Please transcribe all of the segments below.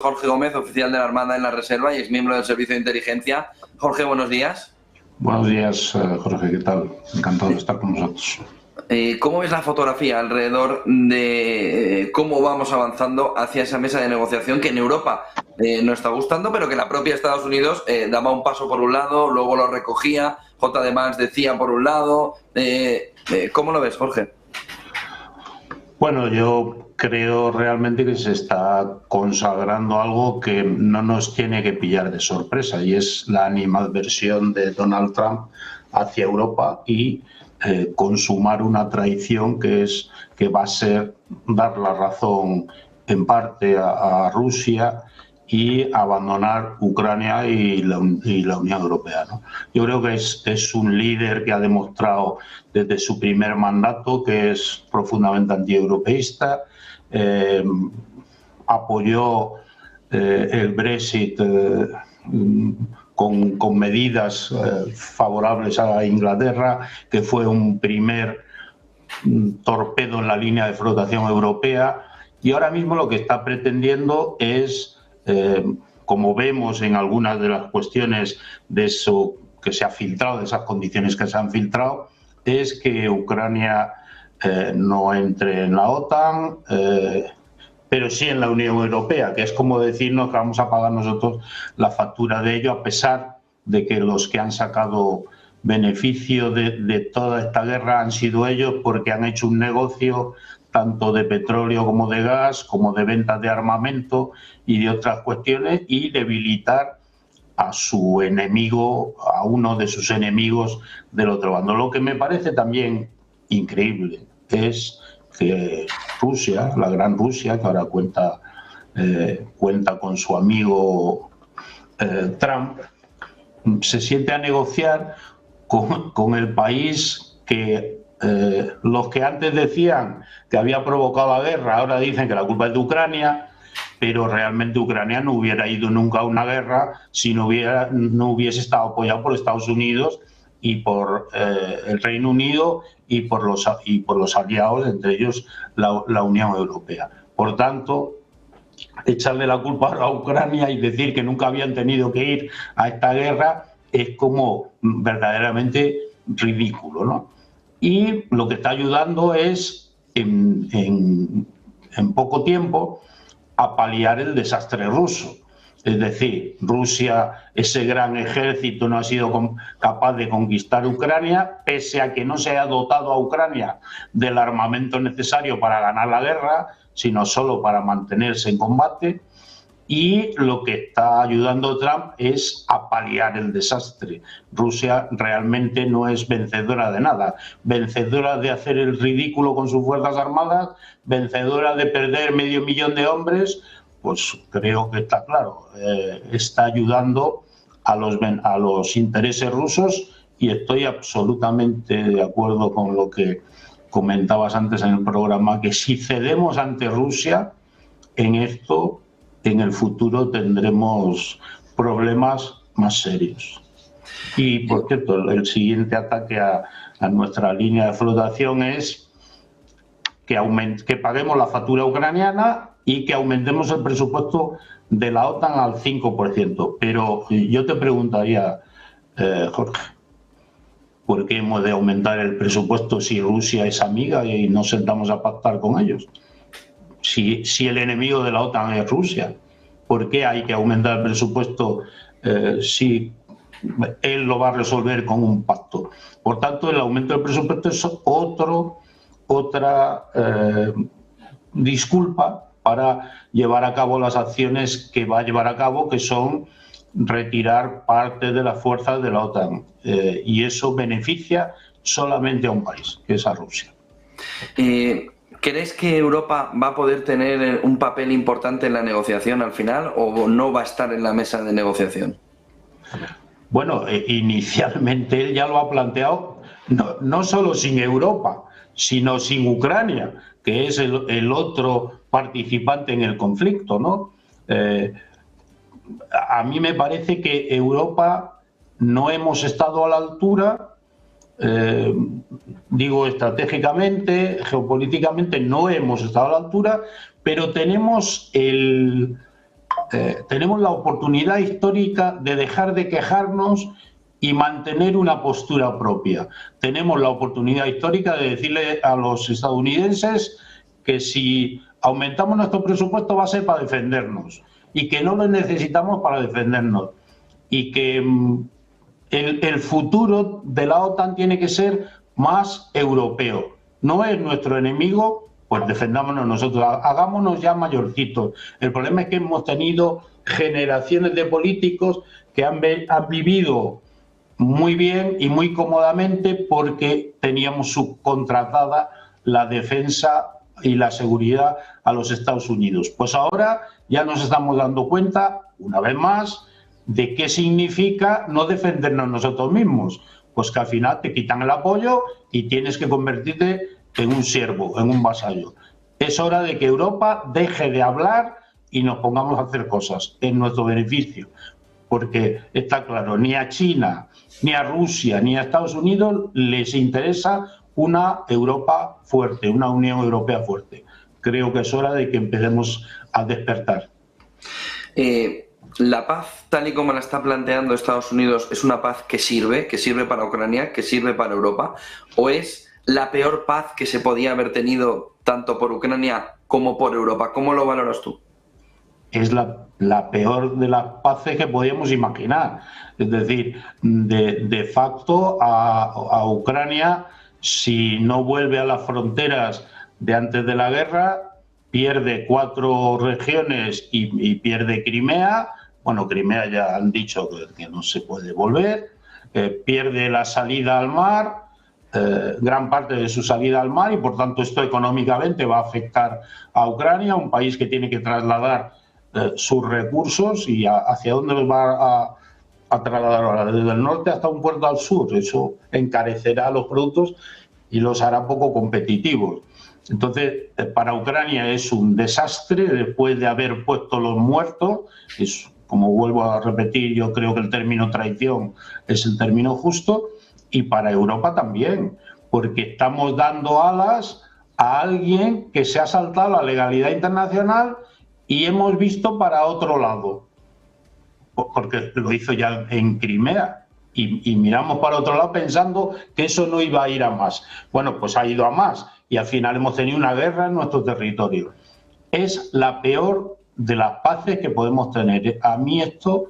Jorge Gómez, oficial de la Armada en la Reserva y exmiembro del Servicio de Inteligencia. Jorge, buenos días. Buenos días, Jorge, ¿qué tal? Encantado de estar con nosotros. ¿Cómo ves la fotografía alrededor de cómo vamos avanzando hacia esa mesa de negociación que en Europa no está gustando, pero que la propia Estados Unidos daba un paso por un lado, luego lo recogía, J.D. Vance decía por un lado? ¿Cómo lo ves, Jorge? Bueno, yo creo realmente que se está consagrando algo que no nos tiene que pillar de sorpresa, y es la animadversión de Donald Trump hacia Europa y consumar una traición que va a ser dar la razón en parte a Rusia y abandonar Ucrania y la Unión Europea, ¿no? Yo creo que es un líder que ha demostrado desde su primer mandato que es profundamente antieuropeísta. Apoyó el Brexit con medidas favorables a Inglaterra, que fue un primer torpedo en la línea de flotación europea, y ahora mismo lo que está pretendiendo es, como vemos en algunas de las cuestiones de eso que se ha filtrado, de esas condiciones que se han filtrado, es que Ucrania no entre en la OTAN, pero sí en la Unión Europea, que es como decirnos que vamos a pagar nosotros la factura de ello, a pesar de que los que han sacado beneficio de toda esta guerra han sido ellos, porque han hecho un negocio tanto de petróleo como de gas, como de ventas de armamento y de otras cuestiones, y debilitar a su enemigo, a uno de sus enemigos del otro bando. Lo que me parece también increíble es que Rusia, la gran Rusia, que ahora cuenta con su amigo Trump, se siente a negociar con el país que los que antes decían que había provocado la guerra, ahora dicen que la culpa es de Ucrania, pero realmente Ucrania no hubiera ido nunca a una guerra si no hubiese estado apoyado por Estados Unidos y por el Reino Unido y por los aliados, entre ellos la Unión Europea. Por tanto, echarle la culpa a Ucrania y decir que nunca habían tenido que ir a esta guerra es como verdaderamente ridículo, ¿no? Y lo que está ayudando es, en poco tiempo, a paliar el desastre ruso. Es decir, Rusia, ese gran ejército, no ha sido capaz de conquistar Ucrania, pese a que no se haya dotado a Ucrania del armamento necesario para ganar la guerra, sino solo para mantenerse en combate. Y lo que está ayudando Trump es a paliar el desastre. Rusia realmente no es vencedora de nada, vencedora de hacer el ridículo con sus fuerzas armadas, vencedora de perder 500.000 de hombres. Pues creo que está claro, está ayudando a los intereses rusos, y estoy absolutamente de acuerdo con lo que comentabas antes en el programa, que si cedemos ante Rusia en esto, en el futuro tendremos problemas más serios. Y, por cierto, el siguiente ataque a nuestra línea de flotación es que paguemos la factura ucraniana y que aumentemos el presupuesto de la OTAN al 5%. Pero yo te preguntaría, Jorge, ¿por qué hemos de aumentar el presupuesto si Rusia es amiga y nos sentamos a pactar con ellos? Si el enemigo de la OTAN es Rusia, ¿por qué hay que aumentar el presupuesto si él lo va a resolver con un pacto? Por tanto, el aumento del presupuesto es otra disculpa para llevar a cabo las acciones que va a llevar a cabo, que son retirar parte de las fuerzas de la OTAN. Y eso beneficia solamente a un país, que es a Rusia. ¿Crees que Europa va a poder tener un papel importante en la negociación al final o no va a estar en la mesa de negociación? Bueno, inicialmente él ya lo ha planteado, no solo sin Europa, sino sin Ucrania, que es el otro participante en el conflicto, ¿no? A mí me parece que Europa no hemos estado a la altura. Digo, estratégicamente, geopolíticamente no hemos estado a la altura, pero tenemos tenemos la oportunidad histórica de dejar de quejarnos y mantener una postura propia. Tenemos la oportunidad histórica de decirle a los estadounidenses que si aumentamos nuestro presupuesto va a ser para defendernos y que no lo necesitamos para defendernos y que el futuro de la OTAN tiene que ser más europeo. No es nuestro enemigo, pues defendámonos nosotros, hagámonos ya mayorcitos. El problema es que hemos tenido generaciones de políticos que han vivido muy bien y muy cómodamente porque teníamos subcontratada la defensa y la seguridad a los Estados Unidos. Pues ahora ya nos estamos dando cuenta, una vez más, de qué significa no defendernos nosotros mismos. Pues que al final te quitan el apoyo y tienes que convertirte en un siervo, en un vasallo. Es hora de que Europa deje de hablar y nos pongamos a hacer cosas en nuestro beneficio. Porque está claro, ni a China, ni a Rusia, ni a Estados Unidos les interesa una Europa fuerte, una Unión Europea fuerte. Creo que es hora de que empecemos a despertar. ¿La paz, tal y como la está planteando Estados Unidos, es una paz que sirve para Ucrania, que sirve para Europa? ¿O es la peor paz que se podía haber tenido tanto por Ucrania como por Europa? ¿Cómo lo valoras tú? Es la peor de las paces que podíamos imaginar. Es decir, de facto a Ucrania, si no vuelve a las fronteras de antes de la guerra, pierde 4 regiones y pierde Crimea. Bueno, Crimea ya han dicho que no se puede volver. Pierde la salida al mar, gran parte de su salida al mar, y por tanto esto económicamente va a afectar a Ucrania, un país que tiene que trasladar sus recursos. ¿Y hacia dónde los va a trasladar ahora? Desde el norte hasta un puerto al sur. Eso encarecerá los productos y los hará poco competitivos. Entonces, para Ucrania es un desastre después de haber puesto los muertos. Es, como vuelvo a repetir, yo creo que el término traición es el término justo. Y para Europa también, porque estamos dando alas a alguien que se ha saltado la legalidad internacional y hemos visto para otro lado, porque lo hizo ya en Crimea, y miramos para otro lado pensando que eso no iba a ir a más. Bueno, pues ha ido a más y al final hemos tenido una guerra en nuestro territorio. Es la peor de las paces que podemos tener. A mí esto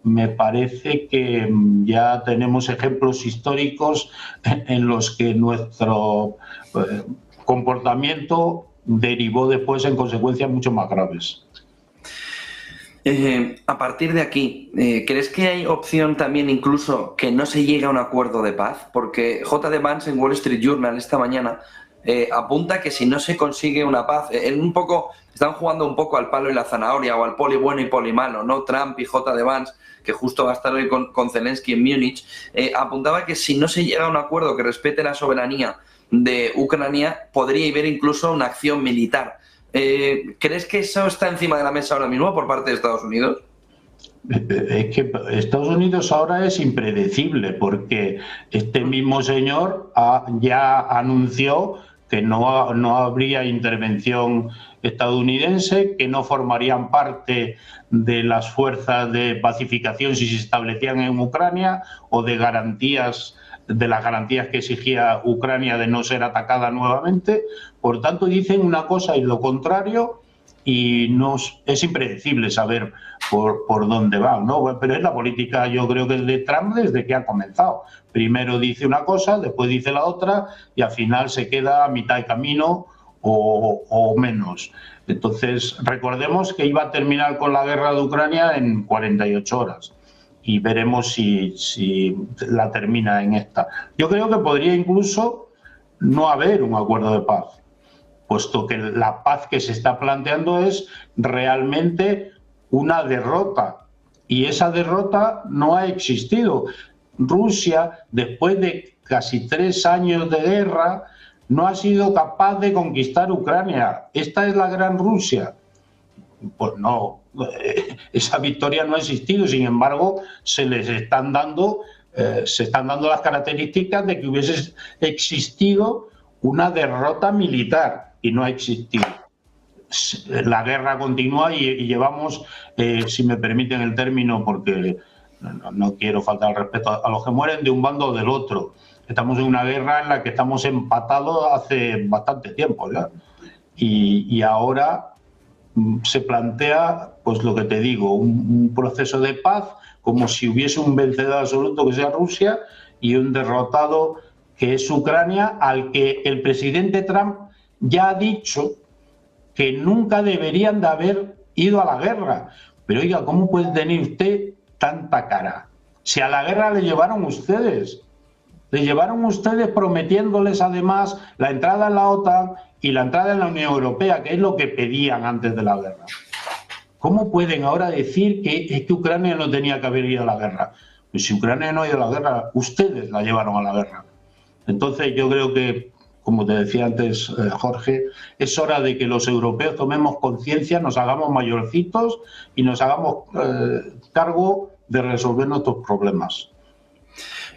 me parece que ya tenemos ejemplos históricos en los que nuestro comportamiento derivó después en consecuencias mucho más graves. A partir de aquí, ¿crees que hay opción también incluso que no se llegue a un acuerdo de paz? Porque J.D. Vance en Wall Street Journal esta mañana apunta que si no se consigue una paz, están jugando un poco al palo y la zanahoria, o al poli bueno y poli malo, ¿no? Trump y J.D. Vance, que justo va a estar hoy con Zelensky en Múnich, apuntaba que si no se llega a un acuerdo que respete la soberanía de Ucrania, podría haber incluso una acción militar. ¿Crees que eso está encima de la mesa ahora mismo por parte de Estados Unidos? Es que Estados Unidos ahora es impredecible, porque este mismo señor ya anunció que no habría intervención estadounidense, que no formarían parte de las fuerzas de pacificación si se establecían en Ucrania, o de las garantías que exigía Ucrania de no ser atacada nuevamente. Por tanto, dicen una cosa y lo contrario, y es impredecible saber por dónde va, ¿no? Pero es la política, yo creo, que es de Trump desde que ha comenzado. Primero dice una cosa, después dice la otra, y al final se queda a mitad de camino o menos. Entonces, recordemos que iba a terminar con la guerra de Ucrania en 48 horas. Y veremos si la termina en esta. Yo creo que podría incluso no haber un acuerdo de paz, puesto que la paz que se está planteando es realmente una derrota. Y esa derrota no ha existido. Rusia, después de casi 3 años de guerra, no ha sido capaz de conquistar Ucrania. ¿Esta es la gran Rusia? Pues no, esa victoria no ha existido. Sin embargo, se están dando las características de que hubiese existido una derrota militar, y no ha existido. la guerra continúa y llevamos, si me permiten el término, porque no quiero faltar al respeto a los que mueren de un bando o del otro. Estamos en una guerra en la que estamos empatados hace bastante tiempo ya. Y ahora se plantea, pues lo que te digo, un proceso de paz, como si hubiese un vencedor absoluto que sea Rusia y un derrotado que es Ucrania, al que el presidente Trump ya ha dicho que nunca deberían de haber ido a la guerra. Pero oiga, ¿cómo puede tener usted tanta cara? Si a la guerra le llevaron ustedes. Le llevaron ustedes prometiéndoles además la entrada en la OTAN y la entrada en la Unión Europea, que es lo que pedían antes de la guerra. ¿Cómo pueden ahora decir que Ucrania no tenía que haber ido a la guerra? Pues si Ucrania no ha ido a la guerra, ustedes la llevaron a la guerra. Entonces yo creo que, como te decía antes, Jorge, es hora de que los europeos tomemos conciencia, nos hagamos mayorcitos y nos hagamos cargo de resolver nuestros problemas.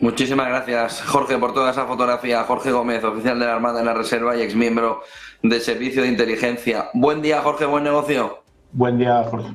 Muchísimas gracias, Jorge, por toda esa fotografía. Jorge Gómez, oficial de la Armada en la Reserva y exmiembro del Servicio de Inteligencia. Buen día, Jorge, buen negocio. Buen día, Jorge.